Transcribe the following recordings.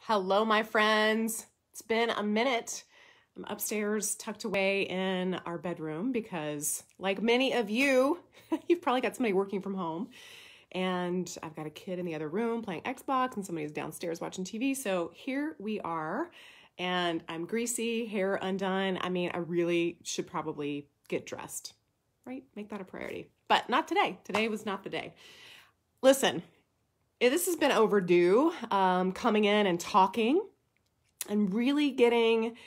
Hello, my friends. It's been a minute. I'm upstairs tucked away in our bedroom because, like many of you, you've probably got somebody working from home. And I've got a kid in the other room playing Xbox and somebody's downstairs watching TV. So here we are. And I'm greasy, hair undone. I mean, I really should probably get dressed, right? Make that a priority. But not today. Today was not the day. Listen. This has been overdue, coming in and talking and really getting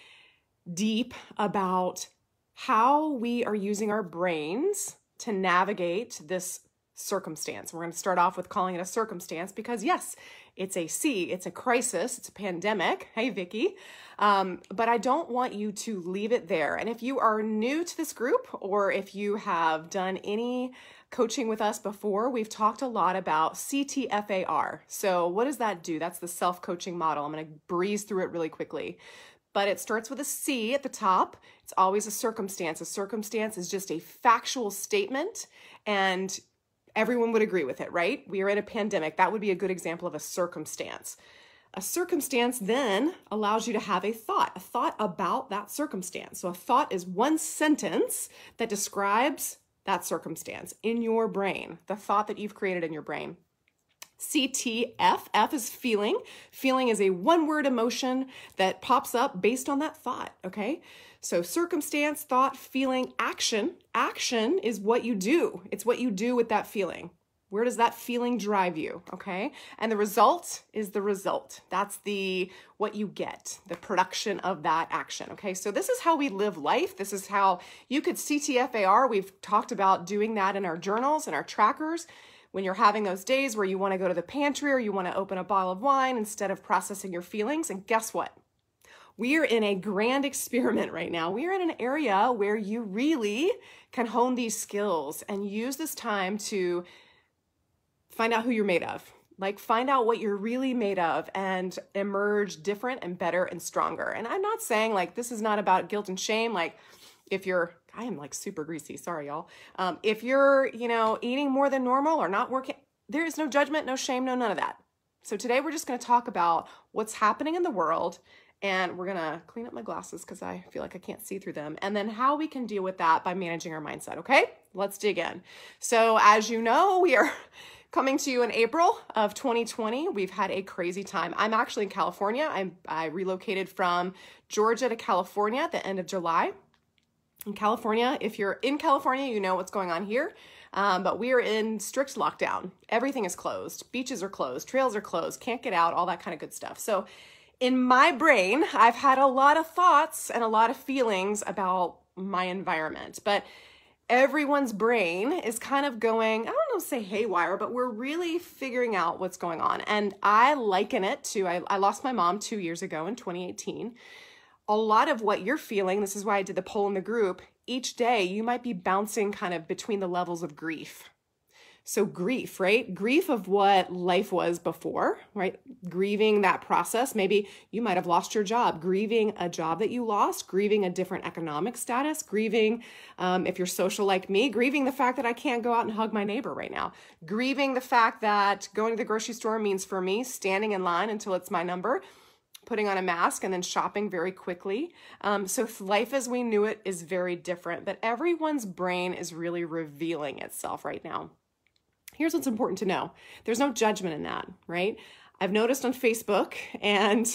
deep about how we are using our brains to navigate this circumstance. We're going to start off with calling it a circumstance because, yes, it's a C, it's a crisis, it's a pandemic. Hey, Vicki. But I don't want you to leave it there. And if you are new to this group or if you have done any coaching with us before, we've talked a lot about CTFAR. So what does that do? That's the self-coaching model. I'm going to breeze through it really quickly. But it starts with a C at the top. It's always a circumstance. A circumstance is just a factual statement, and everyone would agree with it, right? We are in a pandemic. That would be a good example of a circumstance. A circumstance then allows you to have a thought about that circumstance. So a thought is one sentence that describes that circumstance in your brain, the thought that you've created in your brain. CTF, F is feeling. Feeling is a one-word emotion that pops up based on that thought, okay? So circumstance, thought, feeling, action. Action is what you do. It's what you do with that feeling. Where does that feeling drive you, okay? And the result is the result. That's what you get, the production of that action, okay? So this is how we live life. This is how you could CTFAR. We've talked about doing that in our journals and our trackers. When you're having those days where you want to go to the pantry or you want to open a bottle of wine instead of processing your feelings. And guess what? We are in a grand experiment right now. We are in an area where you really can hone these skills and use this time to find out who you're made of. Like, find out what you're really made of and emerge different and better and stronger. And I'm not saying, like, this is not about guilt and shame. Like, I am like super greasy, sorry y'all. If you're, eating more than normal or not working, there is no judgment, no shame, no none of that. So today we're just gonna talk about what's happening in the world, and we're gonna clean up my glasses because I feel like I can't see through them, and then how we can deal with that by managing our mindset, okay? Let's dig in. So as you know, we are coming to you in April of 2020. We've had a crazy time. I'm actually in California. I relocated from Georgia to California at the end of July. In California, if you're in California, you know what's going on here. But we are in strict lockdown. Everything is closed. Beaches are closed. Trails are closed. Can't get out, all that kind of good stuff. So in my brain, I've had a lot of thoughts and a lot of feelings about my environment. But everyone's brain is kind of going, I don't know, say haywire, but we're really figuring out what's going on. And I liken it to, I lost my mom 2 years ago in 2018. A lot of what you're feeling, this is why I did the poll in the group, each day you might be bouncing kind of between the levels of grief. So grief, right? Grief of what life was before, right? Grieving that process. Maybe you might have lost your job, grieving a job that you lost, grieving a different economic status, grieving, if you're social like me, grieving the fact that I can't go out and hug my neighbor right now, grieving the fact that going to the grocery store means for me standing in line until it's my number, putting on a mask, and then shopping very quickly. So life as we knew it is very different, but everyone's brain is really revealing itself right now. Here's what's important to know. There's no judgment in that, right? I've noticed on Facebook, and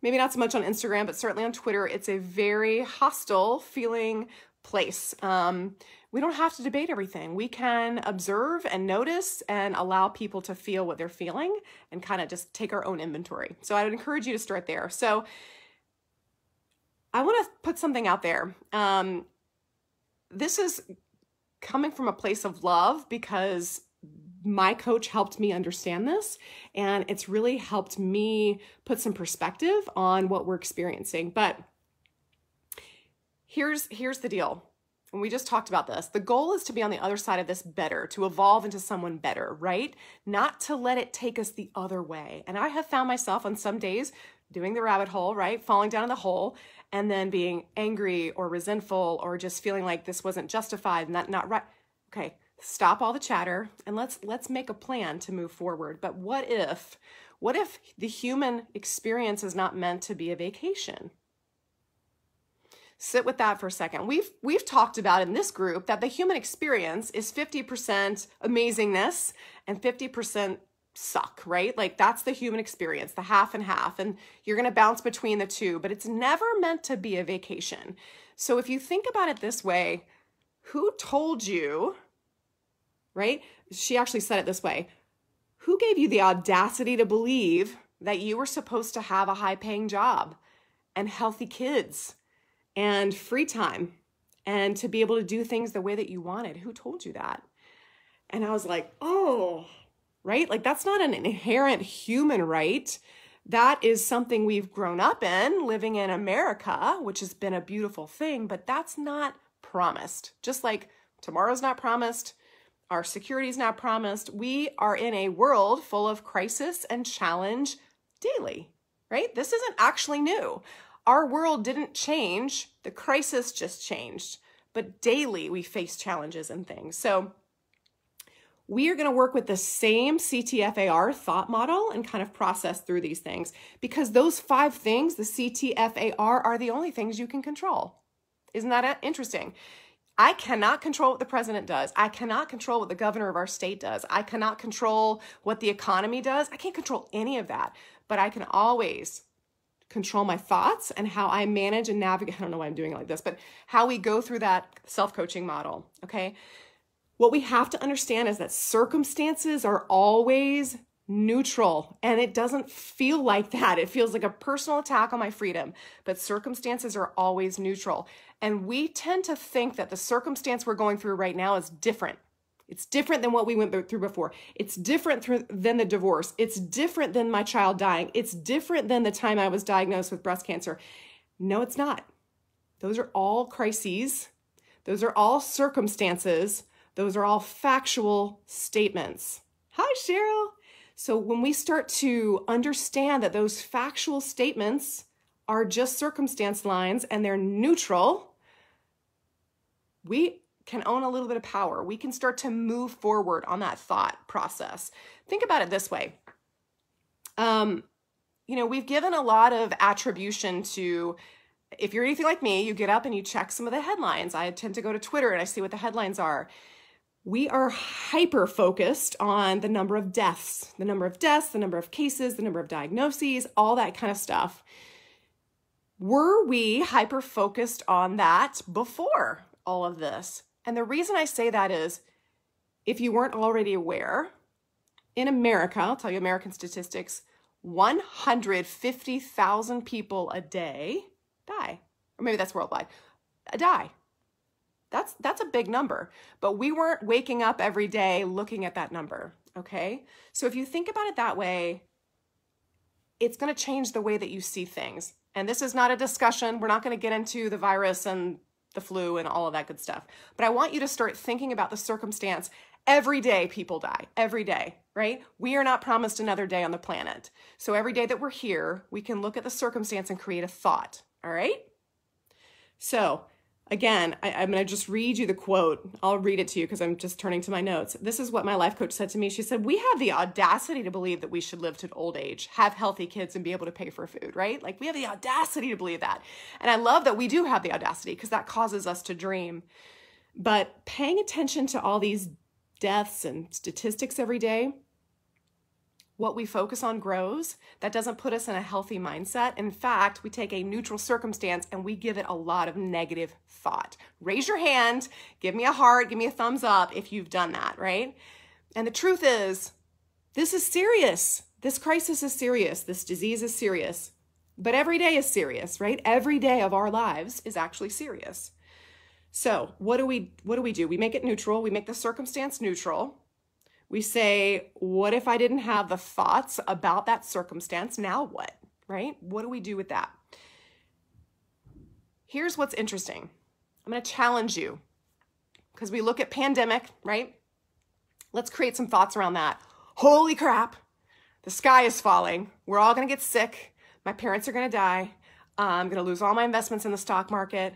maybe not so much on Instagram, but certainly on Twitter, it's a very hostile feeling place. We don't have to debate everything. We can observe and notice and allow people to feel what they're feeling and kind of just take our own inventory. So I would encourage you to start there. So I want to put something out there. This is coming from a place of love because my coach helped me understand this, and it's really helped me put some perspective on what we're experiencing. But here's the deal. And we just talked about this. The goal is to be on the other side of this better, to evolve into someone better, right? Not to let it take us the other way. And I have found myself on some days doing the rabbit hole, right? Falling down in the hole and then being angry or resentful or just feeling like this wasn't justified and that not right. Okay, stop all the chatter and let's make a plan to move forward. But what if What if the human experience is not meant to be a vacation? Sit with that for a second. We've talked about in this group that the human experience is 50% amazingness and 50% suck, right? Like that's the human experience, the half and half, and you're going to bounce between the two, but it's never meant to be a vacation. So if you think about it this way, who told you, right? She actually said it this way. Who gave you the audacity to believe that you were supposed to have a high-paying job and healthy kids and free time and to be able to do things the way that you wanted? Who told you that? And I was like, oh, right? Like that's not an inherent human right. That is something we've grown up in, living in America, which has been a beautiful thing, but that's not promised. Just like tomorrow's not promised, our security is not promised. We are in a world full of crisis and challenge daily, right? This isn't actually new. Our world didn't change. The crisis just changed, but daily we face challenges and things. So we are going to work with the same CTFAR thought model and kind of process through these things because those 5 things, the CTFAR, are the only things you can control. Isn't that interesting? I cannot control what the president does. I cannot control what the governor of our state does. I cannot control what the economy does. I can't control any of that, but I can always control my thoughts and how I manage and navigate. I don't know why I'm doing it like this, but how we go through that self-coaching model, okay? What we have to understand is that circumstances are always neutral, and it doesn't feel like that. It feels like a personal attack on my freedom, but circumstances are always neutral. And we tend to think that the circumstance we're going through right now is different. It's different than what we went through before. It's different than the divorce. It's different than my child dying. It's different than the time I was diagnosed with breast cancer. No, it's not. Those are all crises. Those are all circumstances. Those are all factual statements. Hi, Cheryl. So when we start to understand that those factual statements are just circumstance lines and they're neutral, we can own a little bit of power. We can start to move forward on that thought process. Think about it this way. We've given a lot of attribution to, if you're anything like me, you get up and you check some of the headlines. I tend to go to Twitter and I see what the headlines are. We are hyper-focused on the number of deaths, the number of cases, the number of diagnoses, all that kind of stuff. Were we hyper-focused on that before all of this? And the reason I say that is, if you weren't already aware, in America, I'll tell you American statistics, 150,000 people a day die. Or maybe that's worldwide, die. That's a big number, but we weren't waking up every day looking at that number, okay? So if you think about it that way, it's going to change the way that you see things. And this is not a discussion. We're not going to get into the virus and the flu and all of that good stuff. But I want you to start thinking about the circumstance. Every day people die, every day, right? We are not promised another day on the planet. So every day that we're here, we can look at the circumstance and create a thought, all right? So again, I'm going to just read you the quote. I'll read it to you because I'm just turning to my notes. This is what my life coach said to me. She said, we have the audacity to believe that we should live to old age, have healthy kids, and be able to pay for food, right? Like we have the audacity to believe that. And I love that we do have the audacity because that causes us to dream. But paying attention to all these deaths and statistics every day, what we focus on grows. That doesn't put us in a healthy mindset. In fact, we take a neutral circumstance and we give it a lot of negative thought. Raise your hand, give me a heart, give me a thumbs up if you've done that, right? And the truth is, this is serious. This crisis is serious. This disease is serious. But every day is serious, right? Every day of our lives is actually serious. So what do we do? We make it neutral. We make the circumstance neutral. We say, what if I didn't have the thoughts about that circumstance? Now what, right? What do we do with that? Here's what's interesting. I'm going to challenge you because we look at pandemic, right? Let's create some thoughts around that. Holy crap. The sky is falling. We're all going to get sick. My parents are going to die. I'm going to lose all my investments in the stock market.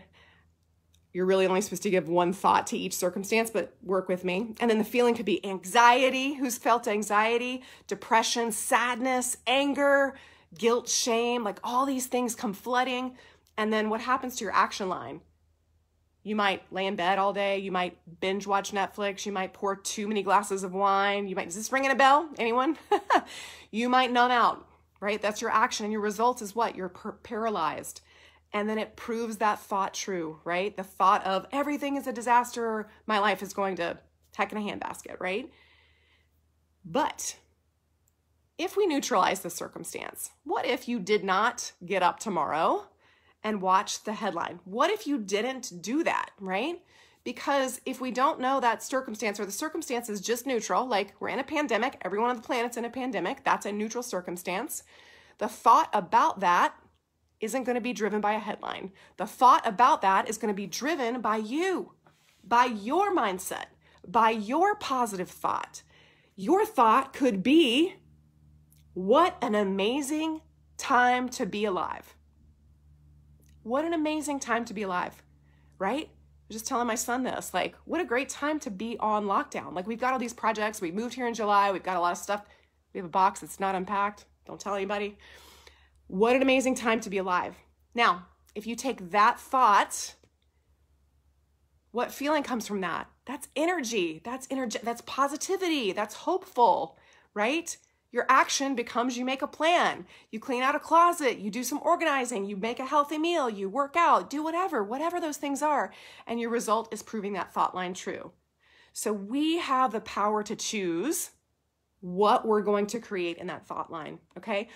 you're really only supposed to give one thought to each circumstance, but work with me. And then the feeling could be anxiety. Who's felt anxiety? Depression, sadness, anger, guilt, shame, like all these things come flooding. And then what happens to your action line? You might lay in bed all day. You might binge watch Netflix. You might pour too many glasses of wine. Is this ringing a bell? Anyone? You might numb out, right? That's your action. And your result is what? You're paralyzed. And then it proves that thought true, right? The thought of everything is a disaster. My life is going to heck in a handbasket, right? But if we neutralize the circumstance, what if you did not get up tomorrow and watch the headline? What if you didn't do that, right? Because if we don't know that circumstance, or the circumstance is just neutral, like we're in a pandemic, everyone on the planet's in a pandemic, that's a neutral circumstance. The thought about that isn't going to be driven by a headline. The thought about that is going to be driven by you, by your mindset, by your positive thought. Your thought could be, what an amazing time to be alive. What an amazing time to be alive, right? I was just telling my son this, like, what a great time to be on lockdown. Like, we've got all these projects. We moved here in July. We've got a lot of stuff. We have a box that's not unpacked. Don't tell anybody. What an amazing time to be alive. Now, if you take that thought, what feeling comes from that? That's energy. That's positivity. That's hopeful, right? Your action becomes you make a plan. You clean out a closet. You do some organizing. You make a healthy meal. You work out. Do whatever those things are. And your result is proving that thought line true. So we have the power to choose what we're going to create in that thought line, okay?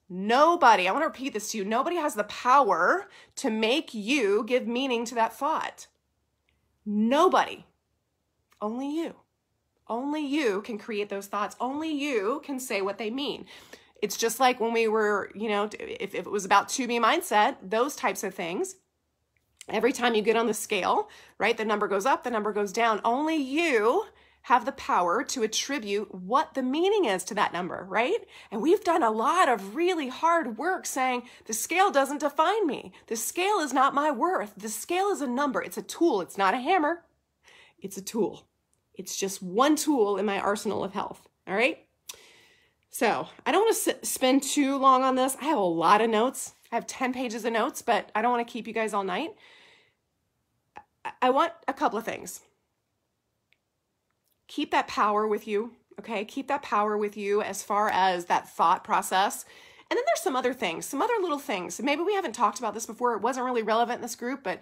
Nobody, I want to repeat this to you, nobody has the power to make you give meaning to that thought. Nobody. Only you. Only you can create those thoughts. Only you can say what they mean. It's just like when we were, if it was about to be mindset, those types of things, every time you get on the scale, right, the number goes up, the number goes down. Only you have the power to attribute what the meaning is to that number, right? And we've done a lot of really hard work saying the scale doesn't define me. The scale is not my worth. The scale is a number. It's a tool. It's not a hammer. It's a tool. It's just one tool in my arsenal of health, all right? So I don't want to spend too long on this. I have a lot of notes. I have 10 pages of notes, but I don't want to keep you guys all night. I want a couple of things. Keep that power with you, okay? Keep that power with you as far as that thought process. And then there's some other things, some other little things. Maybe we haven't talked about this before. It wasn't really relevant in this group, but,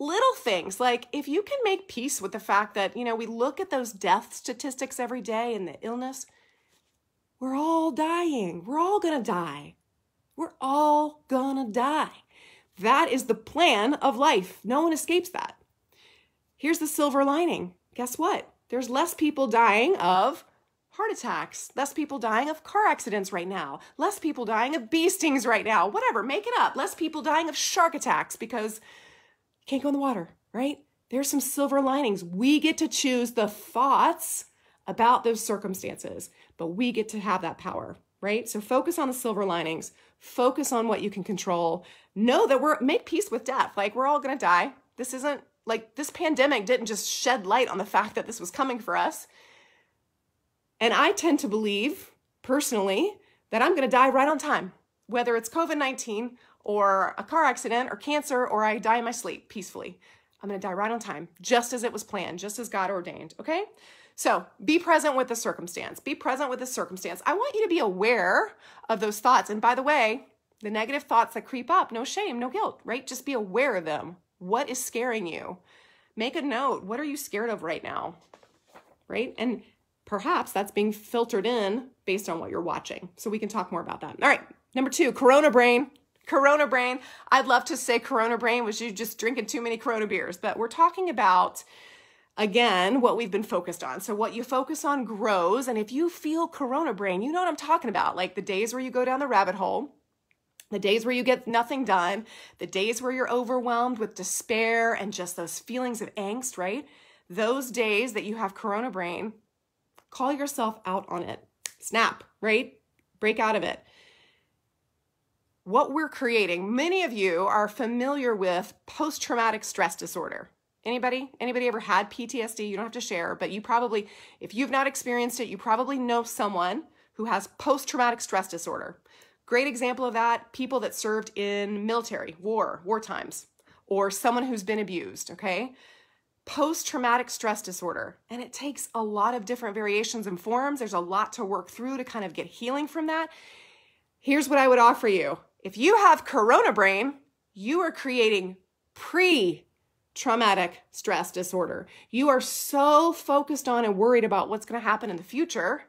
little things. Like if you can make peace with the fact that, we look at those death statistics every day and the illness, we're all dying. We're all going to die. We're all going to die. That is the plan of life. No one escapes that. Here's the silver lining. Guess what? There's less people dying of heart attacks, less people dying of car accidents right now, less people dying of bee stings right now, whatever, make it up. Less people dying of shark attacks because you can't go in the water, right? There's some silver linings. We get to choose the thoughts about those circumstances, but we get to have that power, right? So focus on the silver linings, focus on what you can control. Know that make peace with death. Like we're all going to die. This isn't like this pandemic didn't just shed light on the fact that this was coming for us. And I tend to believe personally that I'm going to die right on time, whether it's COVID-19 or a car accident or cancer, or I die in my sleep peacefully. I'm going to die right on time, just as it was planned, just as God ordained. Okay. So be present with the circumstance. Be present with the circumstance. I want you to be aware of those thoughts. And by the way, the negative thoughts that creep up, no shame, no guilt, right? Just be aware of them. What is scaring you? Make a note. What are you scared of right now? Right? And perhaps that's being filtered in based on what you're watching. So we can talk more about that. All right. Number 2, Corona brain. Corona brain. I'd love to say Corona brain was you just drinking too many Corona beers, but we're talking about, again, what we've been focused on. So what you focus on grows. And if you feel Corona brain, you know what I'm talking about. Like the days where you go down the rabbit hole, the days where you get nothing done, the days where you're overwhelmed with despair and just those feelings of angst, right? Those days that you have Corona brain, call yourself out on it. Snap, right? Break out of it. what we're creating, many of you are familiar with post-traumatic stress disorder. Anybody ever had PTSD? You don't have to share, but you probably, if you've not experienced it, you probably know someone who has post-traumatic stress disorder. Great example of that, people that served in military, war times, or someone who's been abused, okay? Post-traumatic stress disorder. And it takes a lot of different variations and forms. There's a lot to work through to kind of get healing from that. Here's what I would offer you. If you have Corona brain, you are creating pre-traumatic stress disorder. You are so focused on and worried about what's going to happen in the future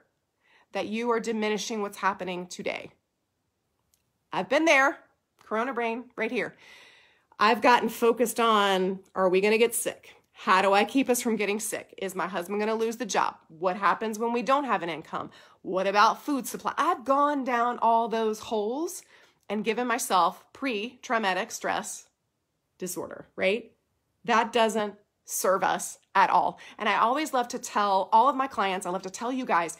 that you are diminishing what's happening today. I've been there, Corona brain, right here. I've gotten focused on, are we going to get sick? How do I keep us from getting sick? Is my husband going to lose the job? What happens when we don't have an income? What about food supply? I've gone down all those holes and given myself pre-traumatic stress disorder, right? That doesn't serve us at all. And I always love to tell all of my clients, I love to tell you guys,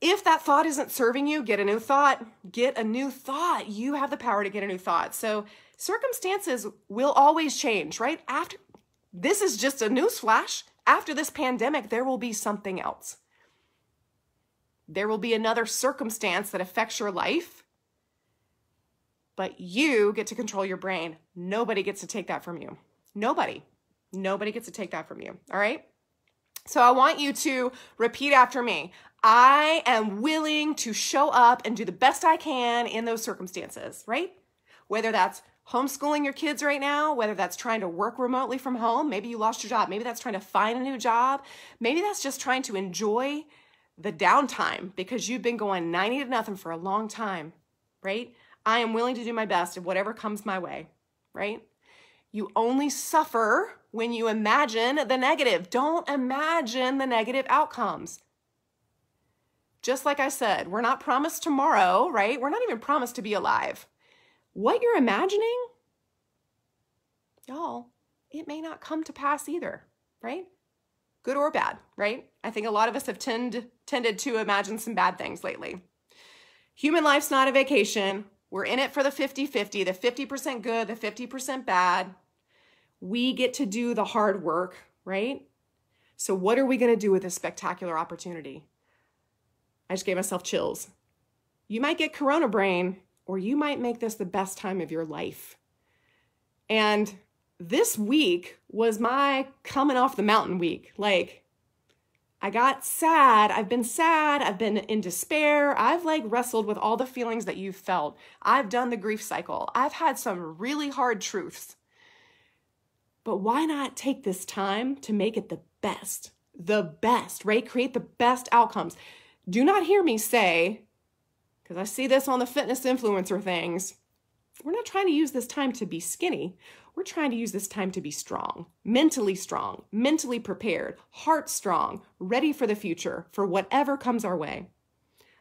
if that thought isn't serving you, get a new thought. Get a new thought. You have the power to get a new thought. So circumstances will always change, right? This is just a newsflash. After this pandemic, there will be something else. There will be another circumstance that affects your life, but you get to control your brain. Nobody gets to take that from you. Nobody gets to take that from you. All right. So I want you to repeat after me. I am willing to show up and do the best I can in those circumstances, right? Whether that's homeschooling your kids right now, whether that's trying to work remotely from home, maybe you lost your job, maybe that's trying to find a new job, maybe that's just trying to enjoy the downtime because you've been going 90-0 for a long time, right? I am willing to do my best of whatever comes my way, right? You only suffer when you imagine the negative. Don't imagine the negative outcomes. Just like I said, we're not promised tomorrow, right? We're not even promised to be alive. What you're imagining, y'all, it may not come to pass either, right? Good or bad, right? I think a lot of us have tended to imagine some bad things lately. Human life's not a vacation. We're in it for the 50-50, the 50% good, the 50% bad. We get to do the hard work, right? So what are we going to do with this spectacular opportunity? I just gave myself chills. You might get Corona brain, or you might make this the best time of your life. And this week was my coming off the mountain week. Like, I got sad. I've been sad. I've been in despair. I've wrestled with all the feelings that you've felt. I've done the grief cycle. I've had some really hard truths. But why not take this time to make it the best, right? Create the best outcomes. Do not hear me say, because I see this on the fitness influencer things, we're not trying to use this time to be skinny. We're trying to use this time to be strong, mentally prepared, heart strong, ready for the future, for whatever comes our way.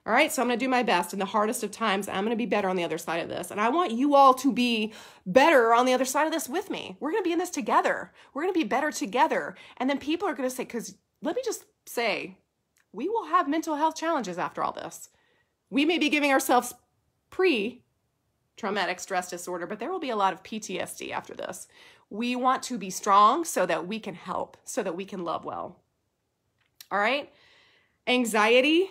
All right, so I'm going to do my best in the hardest of times. I'm going to be better on the other side of this. And I want you all to be better on the other side of this with me. We're going to be in this together. We're going to be better together. And then people are going to say, because let me just say, we will have mental health challenges after all this. We may be giving ourselves pre-traumatic stress disorder, but there will be a lot of PTSD after this. We want to be strong so that we can help, so that we can love well. All right? Anxiety,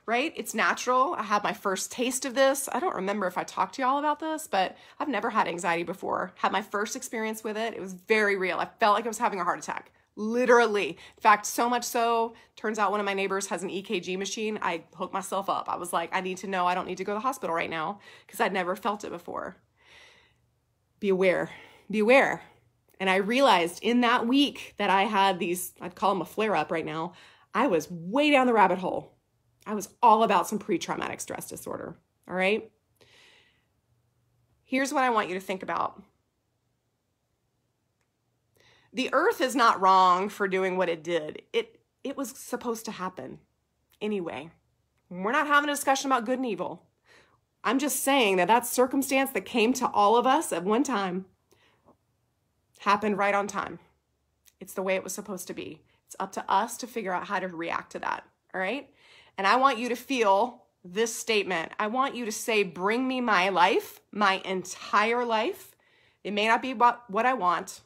right? It's natural. I had my first taste of this. I don't remember if I talked to y'all about this, but I've never had anxiety before. Had my first experience with it. It was very real. I felt like I was having a heart attack. Literally. In fact, so much so, turns out one of my neighbors has an EKG machine. I hooked myself up. I was like, I need to know. I don't need to go to the hospital right now because I'd never felt it before. Be aware. Be aware. And I realized in that week that I had these, I'd call them a flare-up right now, I was way down the rabbit hole. I was all about some pre-traumatic stress disorder. All right? Here's what I want you to think about. The earth is not wrong for doing what it did. It was supposed to happen anyway. We're not having a discussion about good and evil. I'm just saying that that circumstance that came to all of us at one time happened right on time. It's the way it was supposed to be. It's up to us to figure out how to react to that, all right? And I want you to feel this statement. I want you to say, bring me my life, my entire life. It may not be what I want,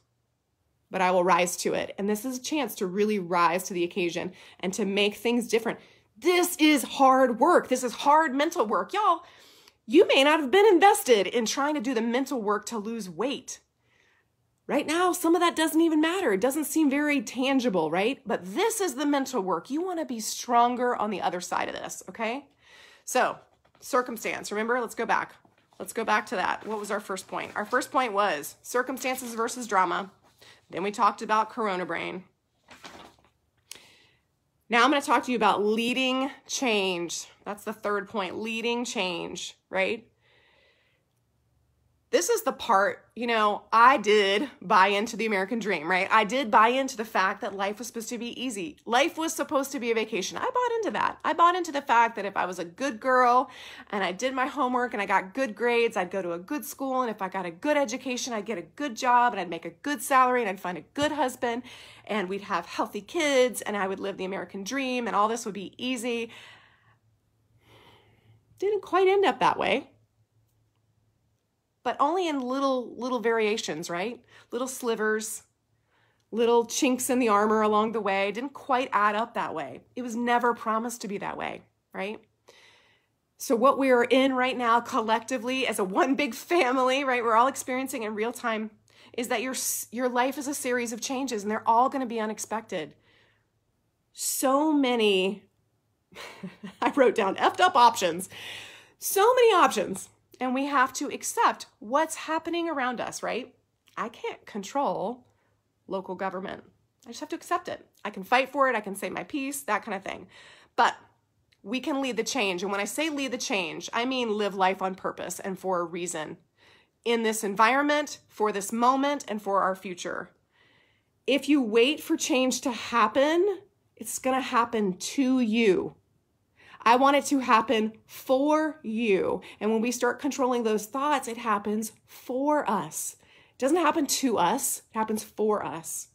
but I will rise to it. And this is a chance to really rise to the occasion and to make things different. This is hard work. This is hard mental work. Y'all, you may not have been invested in trying to do the mental work to lose weight. Right now, some of that doesn't even matter. It doesn't seem very tangible, right? But this is the mental work. You want to be stronger on the other side of this, okay? So, circumstance. Remember, let's go back. Let's go back to that. What was our first point? Our first point was circumstances versus drama. Then we talked about Corona brain. Now I'm going to talk to you about leading change. That's the third point, leading change, right? This is the part, I did buy into the American dream, right? I did buy into the fact that life was supposed to be easy. Life was supposed to be a vacation. I bought into that. I bought into the fact that if I was a good girl and I did my homework and I got good grades, I'd go to a good school. And if I got a good education, I'd get a good job and I'd make a good salary and I'd find a good husband and we'd have healthy kids and I would live the American dream and all this would be easy. Didn't quite end up that way. But only in little variations, right? Little slivers, little chinks in the armor along the way. Didn't quite add up that way. It was never promised to be that way, right? So what we are in right now collectively as a one big family, right? We're all experiencing in real time is that your life is a series of changes and they're all going to be unexpected. So many, I wrote down effed up options. So many options. And we have to accept what's happening around us, right? I can't control local government. I just have to accept it. I can fight for it. I can say my piece, that kind of thing. But we can lead the change. And when I say lead the change, I mean live life on purpose and for a reason. In this environment, for this moment, and for our future. If you wait for change to happen, it's going to happen to you. I want it to happen for you. And when we start controlling those thoughts, it happens for us. It doesn't happen to us, it happens for us.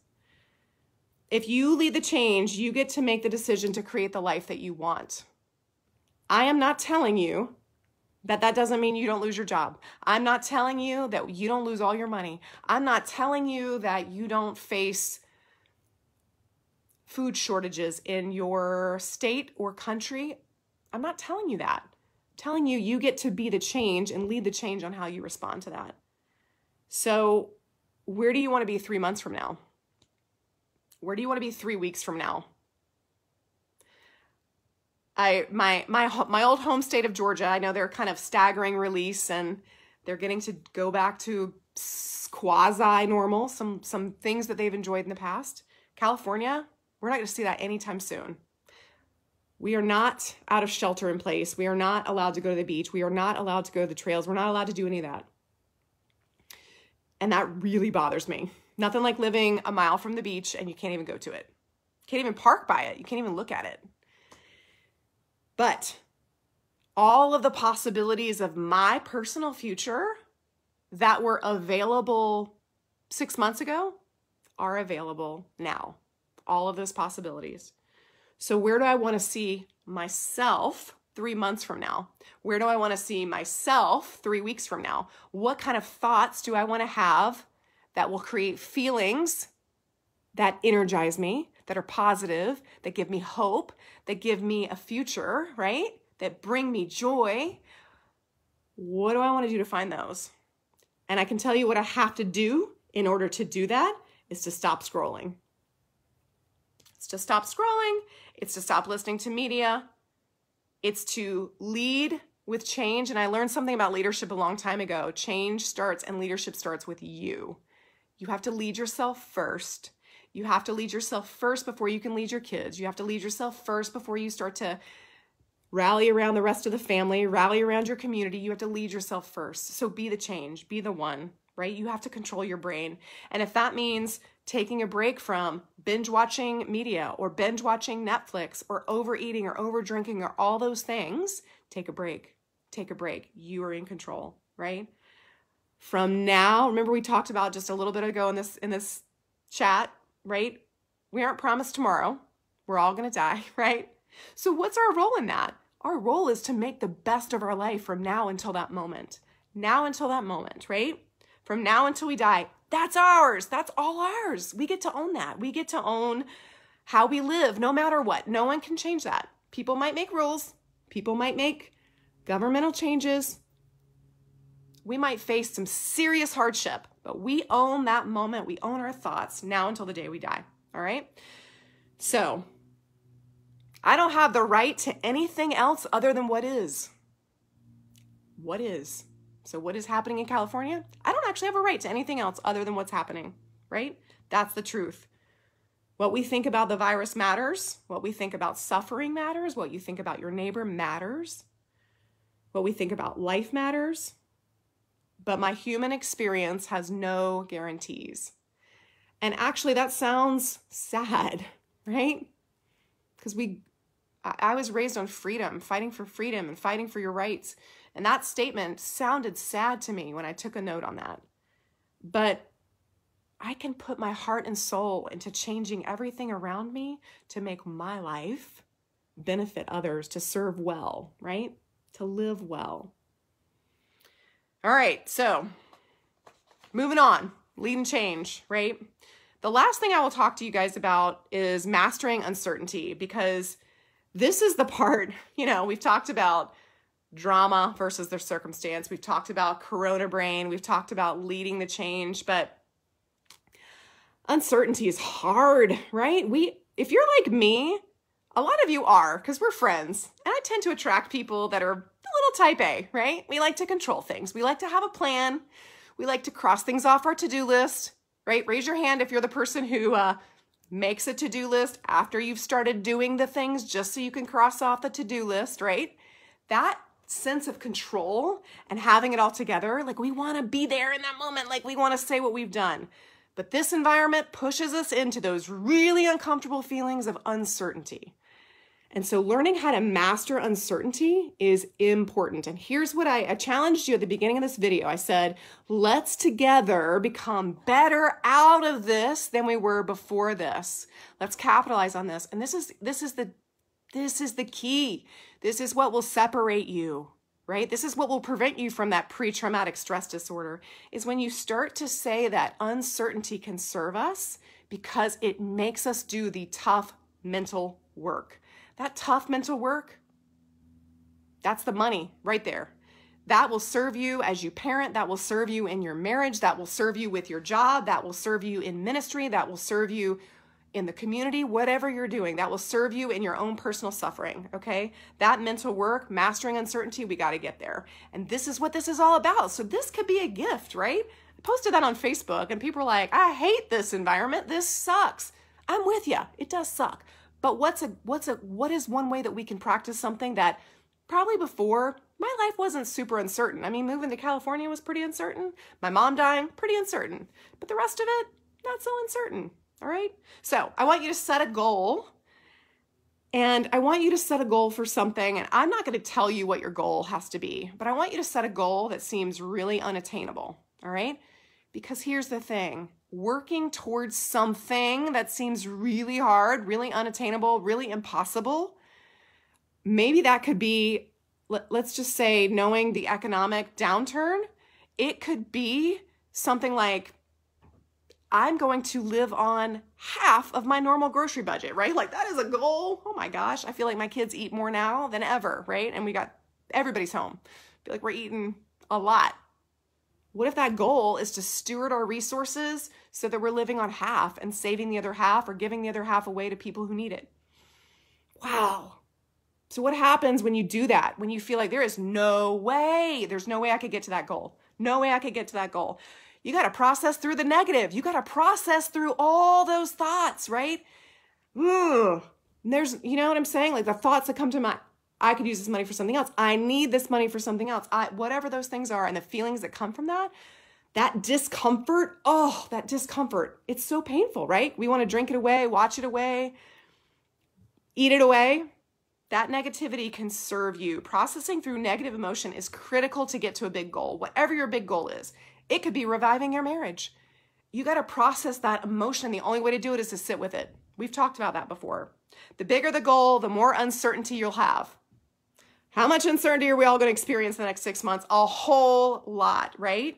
If you lead the change, you get to make the decision to create the life that you want. I am not telling you that doesn't mean you don't lose your job. I'm not telling you that you don't lose all your money. I'm not telling you that you don't face food shortages in your state or country. I'm not telling you that. I'm telling you, you get to be the change and lead the change on how you respond to that. So where do you want to be 3 months from now? Where do you want to be 3 weeks from now? My old home state of Georgia, I know they're kind of staggering release and they're getting to go back to quasi-normal, some things that they've enjoyed in the past. California, we're not going to see that anytime soon. We are not out of shelter in place. We are not allowed to go to the beach. We are not allowed to go to the trails. We're not allowed to do any of that. And that really bothers me. Nothing like living a mile from the beach and you can't even go to it. You can't even park by it. You can't even look at it. But all of the possibilities of my personal future that were available 6 months ago are available now. All of those possibilities. So where do I want to see myself 3 months from now? Where do I want to see myself 3 weeks from now? What kind of thoughts do I want to have that will create feelings that energize me, that are positive, that give me hope, that give me a future, right? That bring me joy? What do I want to do to find those? And I can tell you what I have to do in order to do that is to stop scrolling. It's to stop scrolling. It's to stop listening to media. It's to lead with change. And I learned something about leadership a long time ago. Change starts and leadership starts with you. You have to lead yourself first. You have to lead yourself first before you can lead your kids. You have to lead yourself first before you start to rally around the rest of the family, rally around your community. You have to lead yourself first. So be the change, be the one, right? You have to control your brain. And if that means taking a break from binge watching media or binge watching Netflix or overeating or over drinking or all those things, take a break. Take a break. You are in control, right? From now, remember we talked about just a little bit ago in this chat, right? We aren't promised tomorrow. We're all going to die, right? So what's our role in that? Our role is to make the best of our life from now until that moment. Now until that moment, right? From now until we die. That's ours. That's all ours. We get to own that. We get to own how we live, no matter what. No one can change that. People might make rules. People might make governmental changes. We might face some serious hardship, but we own that moment. We own our thoughts now until the day we die. All right? So, I don't have the right to anything else other than what is. What is? So what is happening in California? I don't actually have a right to anything else other than what's happening, right? That's the truth. What we think about the virus matters. What we think about suffering matters. What you think about your neighbor matters. What we think about life matters. But my human experience has no guarantees. And actually that sounds sad, right? Because I was raised on freedom, fighting for freedom and fighting for your rights. And that statement sounded sad to me when I took a note on that. But I can put my heart and soul into changing everything around me to make my life benefit others, to serve well, right? To live well. All right, so moving on, lead and change, right? The last thing I will talk to you guys about is mastering uncertainty, because this is the part, we've talked about drama versus their circumstance. We've talked about Corona brain. We've talked about leading the change, but uncertainty is hard, right? If you're like me, a lot of you are, because we're friends, and I tend to attract people that are a little type A, right? We like to control things. We like to have a plan. We like to cross things off our to-do list, right? Raise your hand if you're the person who makes a to-do list after you've started doing the things just so you can cross off the to-do list, right? That sense of control and having it all together, like we want to be there in that moment, like we want to say what we've done. But this environment pushes us into those really uncomfortable feelings of uncertainty. And so learning how to master uncertainty is important. And here's what I challenged you at the beginning of this video. I said, let's together become better out of this than we were before this. Let's capitalize on this. And this is the key. This is what will separate you, right? This is what will prevent you from that pre-traumatic stress disorder, is when you start to say that uncertainty can serve us because it makes us do the tough mental work. That tough mental work, that's the money right there. That will serve you as you parent. That will serve you in your marriage. That will serve you with your job. That will serve you in ministry. That will serve you in the community, whatever you're doing. That will serve you in your own personal suffering, okay? That mental work, mastering uncertainty, we got to get there. And this is what this is all about. So this could be a gift, right? I posted that on Facebook and people are like, I hate this environment. This sucks. I'm with you. It does suck. But what is one way that we can practice something that probably before my life wasn't super uncertain? I mean, moving to California was pretty uncertain. My mom dying, pretty uncertain. But the rest of it, not so uncertain. All right. So I want you to set a goal, and I want you to set a goal for something. And I'm not going to tell you what your goal has to be, but I want you to set a goal that seems really unattainable. All right. Because here's the thing. Working towards something that seems really hard, really unattainable, really impossible, maybe that could be, let's just say, knowing the economic downturn, it could be something like, I'm going to live on half of my normal grocery budget, right? Like that is a goal. Oh my gosh. I feel like my kids eat more now than ever, right? And everybody's home. I feel like we're eating a lot. What if that goal is to steward our resources so that we're living on half and saving the other half or giving the other half away to people who need it? Wow. So what happens when you do that? When you feel like there's no way I could get to that goal. No way I could get to that goal. You got to process through the negative. You got to process through all those thoughts, right? There's, you know what I'm saying? Like the thoughts that come to mind. I could use this money for something else. I need this money for something else. Whatever those things are, and the feelings that come from that discomfort, that discomfort, it's so painful, right? We want to drink it away, watch it away, eat it away. That negativity can serve you. Processing through negative emotion is critical to get to a big goal, whatever your big goal is. It could be reviving your marriage. You got to process that emotion. The only way to do it is to sit with it. We've talked about that before. The bigger the goal, the more uncertainty you'll have. How much uncertainty are we all going to experience in the next 6 months? A whole lot, right?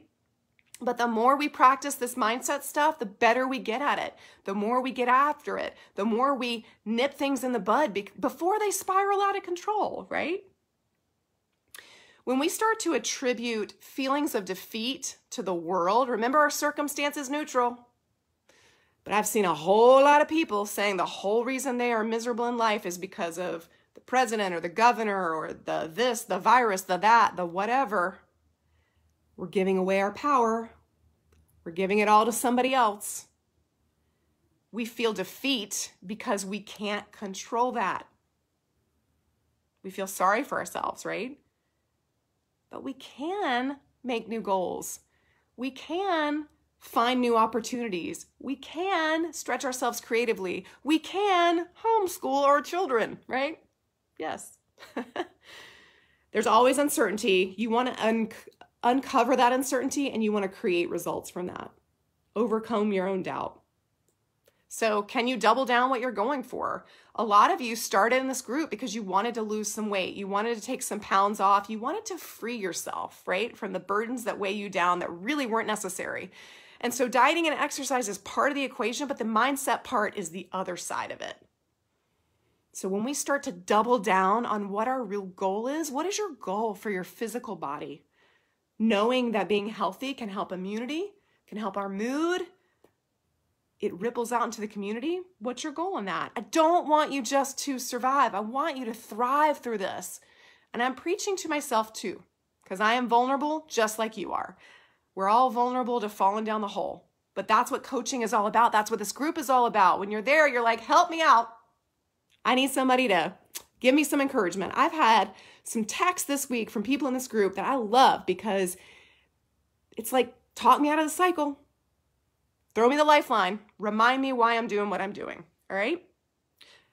But the more we practice this mindset stuff, the better we get at it. The more we get after it, the more we nip things in the bud before they spiral out of control, right? When we start to attribute feelings of defeat to the world, remember our circumstance is neutral. But I've seen a whole lot of people saying the whole reason they are miserable in life is because of the president or the governor or the this, the virus, the that, the whatever. We're giving away our power. We're giving it all to somebody else. We feel defeat because we can't control that. We feel sorry for ourselves, right? But we can make new goals. We can find new opportunities. We can stretch ourselves creatively. We can homeschool our children, right? Yes. There's always uncertainty. You want to uncover that uncertainty and you want to create results from that. Overcome your own doubt. So can you double down what you're going for? A lot of you started in this group because you wanted to lose some weight. You wanted to take some pounds off. You wanted to free yourself, right? From the burdens that weigh you down that really weren't necessary. And so dieting and exercise is part of the equation, but the mindset part is the other side of it. So when we start to double down on what our real goal is, what is your goal for your physical body? Knowing that being healthy can help immunity, can help our mood, it ripples out into the community. What's your goal in that? I don't want you just to survive. I want you to thrive through this. And I'm preaching to myself too, because I am vulnerable just like you are. We're all vulnerable to falling down the hole. But that's what coaching is all about. That's what this group is all about. When you're there, you're like, help me out. I need somebody to give me some encouragement. I've had some texts this week from people in this group that I love because it's like, talk me out of the cycle. Throw me the lifeline. Remind me why I'm doing what I'm doing. All right?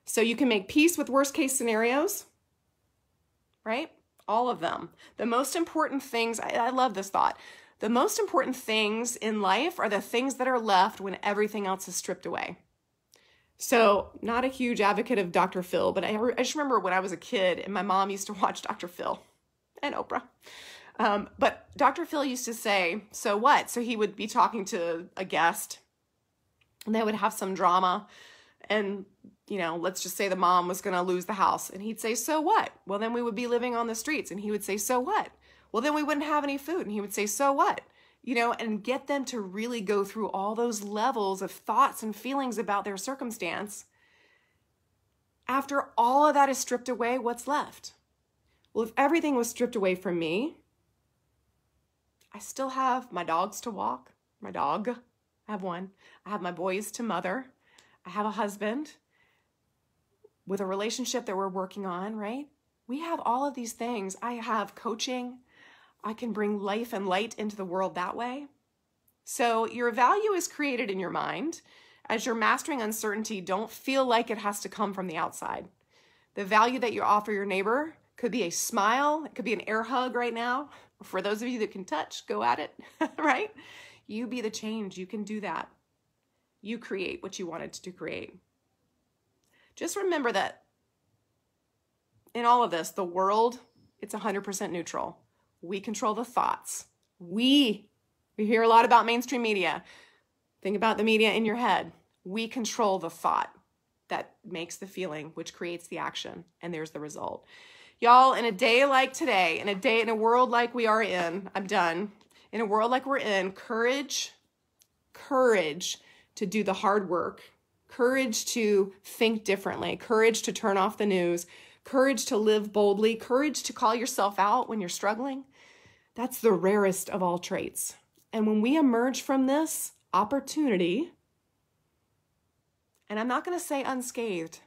So you can make peace with worst case scenarios, right? All of them. The most important things, I love this thought. The most important things in life are the things that are left when everything else is stripped away. So not a huge advocate of Dr. Phil, but I just remember when I was a kid and my mom used to watch Dr. Phil and Oprah. But Dr. Phil used to say, so what? So he would be talking to a guest and they would have some drama and, you know, let's just say the mom was going to lose the house and he'd say, so what? Well, then we would be living on the streets and he would say, so what? Well, then we wouldn't have any food and he would say, so what? You know, and get them to really go through all those levels of thoughts and feelings about their circumstance. After all of that is stripped away, what's left? Well, if everything was stripped away from me, I still have my dogs to walk, my dog, I have one. I have my boys to mother. I have a husband with a relationship that we're working on, right? We have all of these things. I have coaching. I can bring life and light into the world that way. So your value is created in your mind. As you're mastering uncertainty, don't feel like it has to come from the outside. The value that you offer your neighbor could be a smile. It could be an air hug right now. For those of you that can touch, go at it, right? You be the change. You can do that. You create what you wanted to create. Just remember that in all of this, the world, it's 100% neutral. We control the thoughts. We hear a lot about mainstream media. Think about the media in your head. We control the thought that makes the feeling, which creates the action, and there's the result. Y'all, in a day like today, in a world like we are in, I'm done. In a world like we're in, courage to do the hard work, courage to think differently, courage to turn off the news, courage to live boldly, courage to call yourself out when you're struggling. That's the rarest of all traits. And when we emerge from this opportunity, and I'm not going to say unscathed,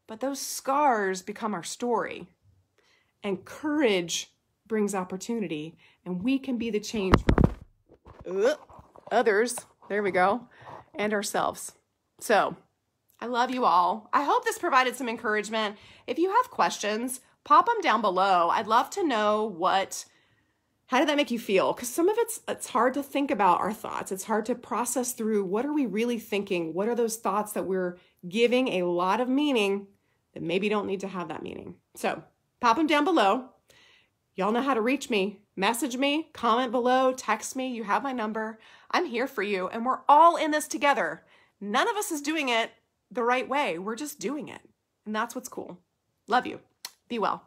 but those scars become our story. And courage brings opportunity. And we can be the change for others, there we go, and ourselves. So I love you all. I hope this provided some encouragement. If you have questions, pop them down below. I'd love to know how did that make you feel? Because some of it's hard to think about our thoughts. It's hard to process through what are we really thinking? What are those thoughts that we're giving a lot of meaning that maybe don't need to have that meeting. So pop them down below. Y'all know how to reach me. Message me, comment below, text me. You have my number. I'm here for you, and we're all in this together. None of us is doing it the right way. We're just doing it, and that's what's cool. Love you. Be well.